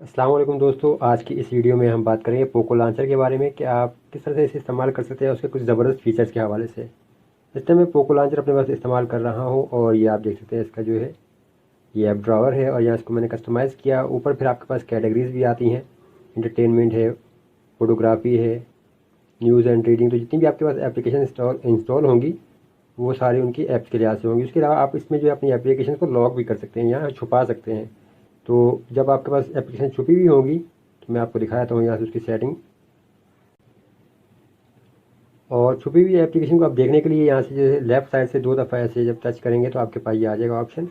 अस्सलाम वालेकुम दोस्तों, आज की इस वीडियो में हम बात करेंगे पोको लॉन्चर के बारे में कि आप किस तरह से इसे इस्तेमाल कर सकते हैं उसके कुछ ज़बरदस्त फीचर्स के हवाले से। इस टाइम मैं पोको लॉन्चर अपने पास इस्तेमाल कर रहा हूं और ये आप देख सकते हैं इसका जो है ये ऐप ड्रावर है और यहाँ इसको मैंने कस्टमाइज़ किया। ऊपर फिर आपके पास कैटेगरीज भी आती हैं, इंटरटेनमेंट है, फोटोग्राफी है, न्यूज़ एंड रीडिंग। तो जितनी भी आपके पास एप्लीकेशन इंस्टॉल होंगी वो सारी उनकी ऐप्स के लिहाज से होंगी। उसके अलावा आप इसमें जो है अपनी एप्लीकेशन को लॉक भी कर सकते हैं या छुपा सकते हैं। तो जब आपके पास एप्लीकेशन छुपी हुई होगी तो मैं आपको दिखाता हूँ यहाँ से उसकी सेटिंग। और छुपी हुई एप्लीकेशन को आप देखने के लिए यहाँ से जो है लेफ़्ट साइड से 2 दफ़ा ऐसे जब टच करेंगे तो आपके पास ये आ जाएगा ऑप्शन।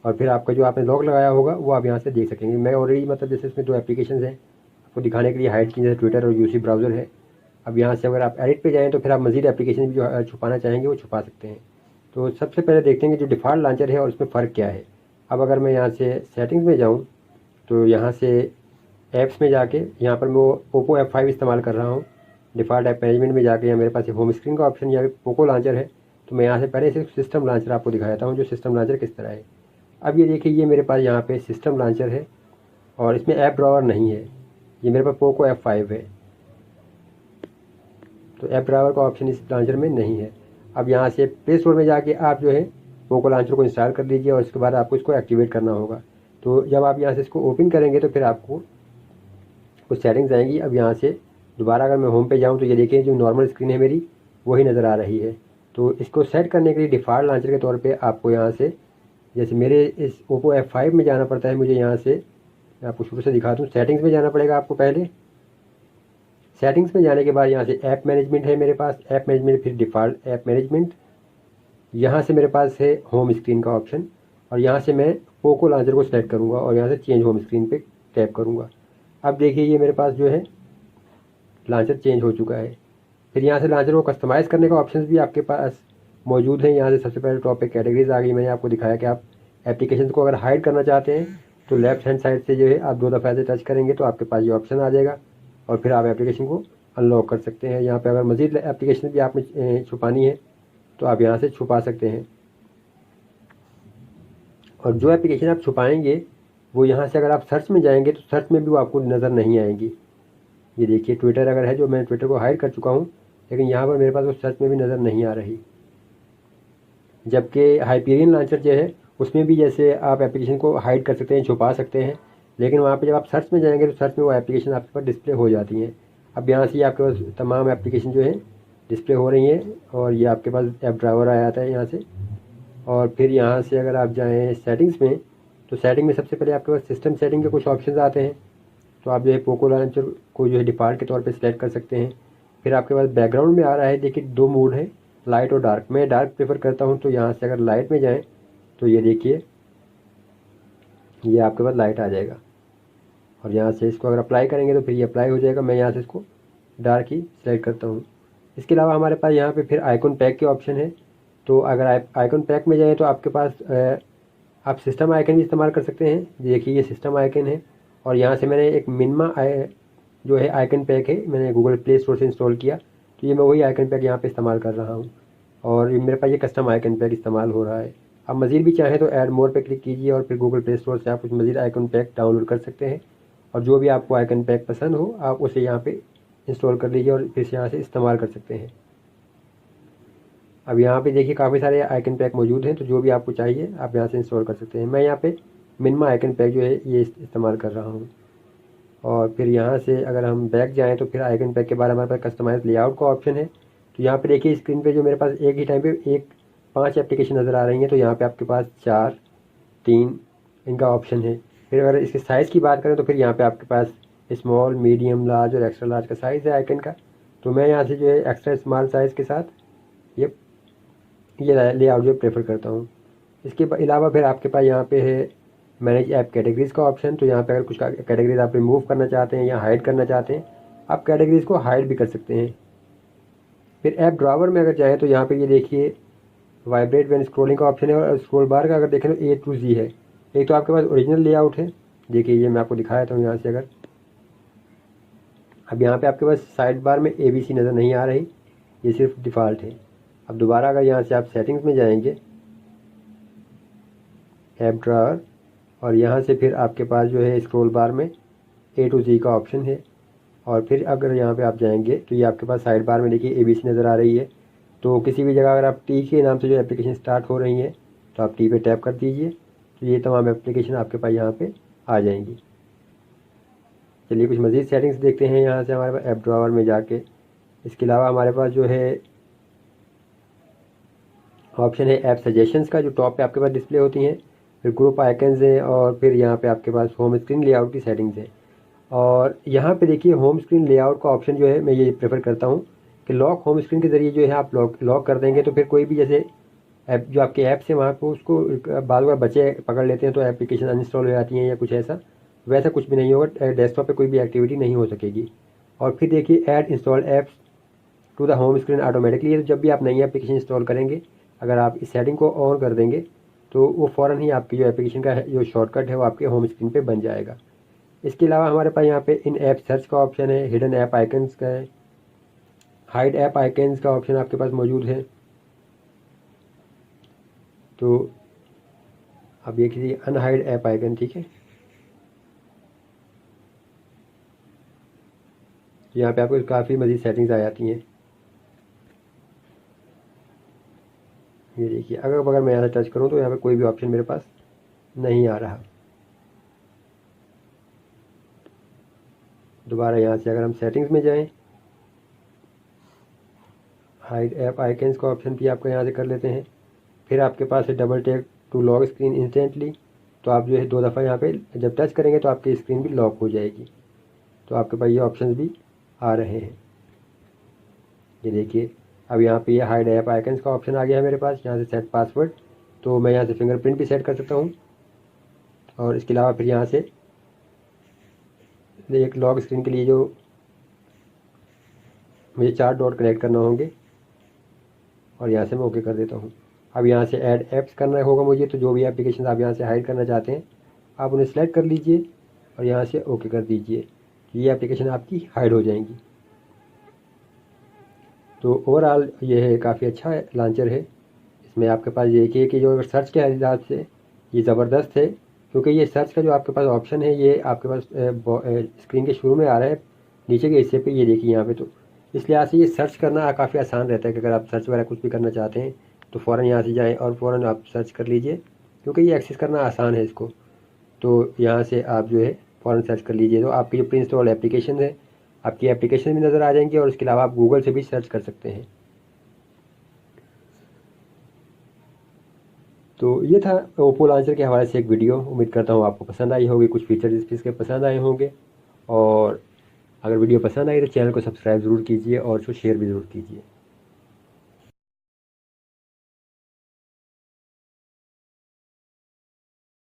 और फिर आपका जो आपने लॉक लगाया होगा वो आप यहाँ से देख सकेंगे। मैं ऑलरेडी मतलब जैसे इसमें 2 एप्लीकेशन हैं आपको दिखाने के लिए हाइड की, जैसे ट्विटर और यूसी ब्राउज़र है। अब यहाँ से अगर आप एडिट पे जाएँ तो फिर आप मज़ीद एप्लीकेशन भी जो छुपाना चाहेंगे वो छुपा सकते हैं। तो सबसे पहले देखते हैं कि जो डिफ़ॉल्ट लॉन्चर है और उसमें फ़र्क क्या है। अब अगर मैं यहाँ से सेटिंग्स में जाऊँ तो यहाँ से ऐप्स में जाके यहाँ पर मैं ओप्पो F5 इस्तेमाल कर रहा हूँ। डिफ़ॉल्ट ऐप मैनेजमेंट में जाके यहाँ मेरे पास होम स्क्रीन का ऑप्शन या पोको लॉन्चर है। तो मैं यहाँ से पहले सिर्फ सिस्टम लॉन्चर आपको दिखाता हूँ, जो सिस्टम लॉन्चर किस तरह है। अब ये देखिए, ये मेरे पास यहाँ पे सिस्टम लॉन्चर है और इसमें ऐप ड्रॉवर नहीं है। ये मेरे पास पोको F5 है, तो ऐप ड्राइवर का ऑप्शन इस लॉन्चर में नहीं है। अब यहाँ से प्ले स्टोर में जाके आप जो है पोको लॉन्चर को इंस्टॉल कर लीजिए और इसके बाद आपको इसको एक्टिवेट करना होगा। तो जब आप यहाँ से इसको ओपन करेंगे तो फिर आपको कुछ सेटिंग्स आएंगी। अब यहाँ से दोबारा अगर मैं होम पे जाऊँ तो ये देखिए जो नॉर्मल स्क्रीन है मेरी वही नज़र आ रही है। तो इसको सेट करने के लिए डिफ़ॉल्ट लॉन्चर के तौर पे आपको यहाँ से, जैसे मेरे इस ओप्पो F5 में जाना पड़ता है मुझे, यहाँ से मैं आपको शुरू से दिखा दूँ। सेटिंग्स में जाना पड़ेगा आपको पहले। सेटिंग्स में जाने के बाद यहाँ से ऐप मैनेजमेंट है मेरे पास, ऐप मैनेजमेंट, फिर डिफ़ॉल्ट ऐप मैनेजमेंट। यहाँ से मेरे पास है होम स्क्रीन का ऑप्शन और यहाँ से मैं पोको लॉन्चर को सेलेक्ट करूँगा और यहाँ से चेंज होम स्क्रीन पे टैप करूँगा। अब देखिए ये मेरे पास जो है लॉन्चर चेंज हो चुका है। फिर यहाँ से लॉन्चर को कस्टमाइज़ करने का ऑप्शन भी आपके पास मौजूद है। यहाँ से सबसे पहले टॉप पे कैटेगरीज आ गई। मैंने आपको दिखाया कि आप एप्लीकेशन को अगर हाइड करना चाहते हैं तो लेफ्ट हैंड साइड से जो है आप 2 दफ़ा से टच करेंगे तो आपके पास ये ऑप्शन आ जाएगा और फिर आप एप्लीकेशन को अनलॉक कर सकते हैं। यहाँ पे अगर मज़ीद एप्लीकेशन भी आपने छुपानी है तो आप यहाँ से छुपा सकते हैं। और जो एप्लीकेशन आप छुपाएंगे वो यहाँ से अगर आप सर्च में जाएंगे तो सर्च में भी वो आपको नज़र नहीं आएंगी। ये देखिए ट्विटर अगर है, जो मैं ट्विटर को हाइड कर चुका हूँ, लेकिन यहाँ पर मेरे पास वो सर्च में भी नज़र नहीं आ रही। जबकि हाइपीरियन लॉन्चर जो है उसमें भी जैसे आप एप्लीकेशन को हाइड कर सकते हैं, छुपा सकते हैं, लेकिन वहाँ पे जब आप सर्च में जाएंगे तो सर्च में वो एप्लीकेशन आपके पास डिस्प्ले हो जाती हैं। अब यहाँ से आपके पास तमाम एप्लीकेशन जो है डिस्प्ले हो रही हैं और ये आपके पास ऐप ड्राइवर आ जाता है यहाँ से। और फिर यहाँ से अगर आप जाएँ सेटिंग्स में तो सेटिंग में सबसे पहले आपके पास सिस्टम सेटिंग के कुछ ऑप्शन आते हैं। तो आप जो है पोको लॉन्चर को जो है डिफ़ॉल्ट के तौर पे सिलेक्ट कर सकते हैं। फिर आपके पास बैकग्राउंड में आ रहा है, देखिए 2 मोड है, लाइट और डार्क। मैं डार्क प्रेफर करता हूँ, तो यहाँ से अगर लाइट में जाएं तो ये देखिए ये आपके पास लाइट आ जाएगा और यहाँ से इसको अगर अप्लाई करेंगे तो फिर ये अप्लाई हो जाएगा। मैं यहाँ से इसको डार्क ही सिलेक्ट करता हूँ। इसके अलावा हमारे पास यहाँ पे फिर आइकॉन पैक के ऑप्शन है। तो अगर आइकॉन पैक में जाएँ तो आपके पास आप सिस्टम आइकन भी इस्तेमाल कर सकते हैं। देखिए ये सिस्टम आइकन है और यहाँ से मैंने एक मिनिमा जो है आइकन पैक है, मैंने गूगल प्ले स्टोर से इंस्टॉल किया, तो ये मैं वही आइकन पैक यहाँ पे इस्तेमाल कर रहा हूँ और मेरे पास ये कस्टम आइकन पैक इस्तेमाल हो रहा है। आप मज़ीद भी चाहें तो ऐड मोर पे क्लिक कीजिए और फिर गूगल प्ले स्टोर से आप कुछ मज़ीद आइकन पैक डाउनलोड कर सकते हैं और जो भी आपको आइकन पैक पसंद हो आप उसे यहाँ पे इंस्टॉल कर लीजिए और फिर यहाँ से इस्तेमाल कर सकते हैं। अब यहाँ पे देखिए काफ़ी सारे आइकन पैक मौजूद हैं, तो जो भी आपको चाहिए आप यहाँ से इंस्टॉल कर सकते हैं। मैं यहाँ पे मिनिमा आइकन पैक जो है ये इस्तेमाल कर रहा हूँ। और फिर यहाँ से अगर हम बैक जाएँ तो फिर आइकन पैक के बाद हमारे पास कस्टमाइज लेआउट का ऑप्शन है। तो यहाँ पे देखिए स्क्रीन पे जो मेरे पास एक ही टाइम पे 5 एप्लीकेशन नज़र आ रही हैं, तो यहाँ पे आपके पास 4, 3 इनका ऑप्शन है। फिर अगर इसके साइज़ की बात करें तो फिर यहाँ पे आपके पास स्मॉल, मीडियम, लार्ज और एक्स्ट्रा लार्ज का साइज़ है आइकन का। तो मैं यहाँ से जो है एक्स्ट्रा स्मॉल साइज़ के साथ ये लेआउट जो प्रेफर करता हूँ। इसके अलावा फिर आपके पास यहाँ पे है मैनेज ऐप कैटेगरीज़ का ऑप्शन। तो यहाँ पे अगर कुछ कैटेगरीज आप रिमूव करना चाहते हैं या हाइड करना चाहते हैं, आप कैटेगरीज़ को हाइड भी कर सकते हैं। फिर ऐप ड्रावर में अगर जाएँ तो यहाँ पे ये देखिए वाइब्रेट व्हेन स्क्रॉलिंग का ऑप्शन है और स्क्रॉल बार का अगर देखें तो A to Z है। एक तो आपके पास ओरिजिनल लेआउट है, देखिए ये मैं आपको दिखाया था यहाँ से। अगर अब यहाँ पे आपके पास साइड बार में ABC नज़र नहीं आ रही, ये सिर्फ डिफ़ॉल्ट है। अब दोबारा अगर यहाँ से आप सेटिंग्स में जाएंगे, ऐप ड्रावर, और यहाँ से फिर आपके पास जो है स्क्रॉल बार में A to Z का ऑप्शन है। और फिर अगर यहाँ पे आप जाएंगे तो ये आपके पास साइड बार में देखिए ABC नज़र आ रही है। तो किसी भी जगह अगर आप टी के नाम से जो एप्लीकेशन स्टार्ट हो रही हैं तो आप टी पे टैप कर दीजिए, तो ये तमाम एप्लीकेशन आपके पास यहाँ पे आ जाएंगी। चलिए कुछ मज़ीद सेटिंग्स देखते हैं यहाँ से हमारे पास ऐप ड्रॉवर में जाके। इसके अलावा हमारे पास जो है ऑप्शन है ऐप सजेशंस का, जो टॉप पे आपके पास डिस्प्ले होती हैं। फिर ग्रुप आइकन्स हैं और फिर यहाँ पे आपके पास होम स्क्रीन लेआउट की सेटिंग्स है। और यहाँ पे देखिए होम स्क्रीन लेआउट का ऑप्शन जो है मैं ये प्रेफर करता हूँ कि लॉक होम स्क्रीन के ज़रिए जो है आप लॉक कर देंगे, तो फिर कोई भी जैसे ऐप जो आपके ऐप्स हैं वहाँ पर उसको बार बार बच्चे पकड़ लेते हैं तो एप्लीकेशन अनइंस्टॉल हो जाती हैं या कुछ ऐसा, वैसा कुछ भी नहीं होगा। डेस्कटॉप पे कोई भी एक्टिविटी नहीं हो सकेगी। और फिर देखिए add install apps to the home screen automatically, तो जब भी आप नई एप्लीकेशन इंस्टॉल करेंगे अगर आप इस सेटिंग को ऑन कर देंगे तो वो फ़ौरन ही आपकी जो एप्लीकेशन का जो शॉर्टकट है वो आपके होम स्क्रीन पे बन जाएगा। इसके अलावा हमारे पास यहाँ पे इन ऐप सर्च का ऑप्शन है, हिडन ऐप आइकन्स का है, हाइड ऐप आइकन्स का ऑप्शन आपके पास मौजूद है। तो अब ये किसी अनहाइड ऐप आइकन, ठीक है, यहाँ पे आपको काफ़ी मज़ीद सेटिंग्स आ जाती हैं। ये देखिए अगर मैं यहाँ से टच करूँ तो यहाँ पे कोई भी ऑप्शन मेरे पास नहीं आ रहा। दोबारा यहाँ से अगर हम सेटिंग्स में जाएं, हाइड ऐप आइकन्स का ऑप्शन भी आपको यहाँ से कर लेते हैं। फिर आपके पास है double tap to lock screen instantly, तो आप जो है 2 दफ़ा यहाँ पे जब टच करेंगे तो आपकी स्क्रीन भी लॉक हो जाएगी। तो आपके पास ये ऑप्शंस भी आ रहे हैं। ये देखिए अब यहाँ पे ये हाइड ऐप आइकन्स का ऑप्शन आ गया है मेरे पास। यहाँ से सेट पासवर्ड, तो मैं यहाँ से फिंगरप्रिंट भी सेट कर सकता हूँ। और इसके अलावा फिर यहाँ से एक लॉक स्क्रीन के लिए जो मुझे 4 डॉट कनेक्ट करना होंगे और यहाँ से मैं ओके कर देता हूँ। अब यहाँ से ऐड ऐप्स करना होगा मुझे, तो जो भी एप्लीकेशन आप यहाँ से हाइड करना चाहते हैं आप उन्हें सेलेक्ट कर लीजिए और यहाँ से ओके कर दीजिए, ये एप्लीकेशन आपकी हाइड हो जाएंगी। तो ओवरऑल ये है काफ़ी अच्छा लॉन्चर है। इसमें आपके पास देखिए कि जो सर्च के हिसाब से ये ज़बरदस्त है, क्योंकि ये सर्च का जो आपके पास ऑप्शन है ये आपके पास स्क्रीन के शुरू में आ रहा है, नीचे के हिस्से पे ये देखिए यहाँ पे। तो इस लिहाज से ये सर्च करना काफ़ी आसान रहता है कि अगर आप सर्च वगैरह कुछ भी करना चाहते हैं तो फ़ौरन यहाँ से जाएँ और फ़ौरन आप सर्च कर लीजिए, क्योंकि ये एक्सेस करना आसान है इसको। तो यहाँ से आप जो है फ़ौरन सर्च कर लीजिए, तो आपकी जो प्री इंस्टॉल एप्लीकेशन है आपकी एप्लीकेशन भी नज़र आ जाएंगी और उसके अलावा आप गूगल से भी सर्च कर सकते हैं। तो ये था ओप्पो लॉन्चर के हवाले से एक वीडियो। उम्मीद करता हूँ आपको पसंद आई होगी, कुछ फीचर्स इसके पसंद आए होंगे। और अगर वीडियो पसंद आई तो चैनल को सब्सक्राइब ज़रूर कीजिए और उसको शेयर भी ज़रूर कीजिए।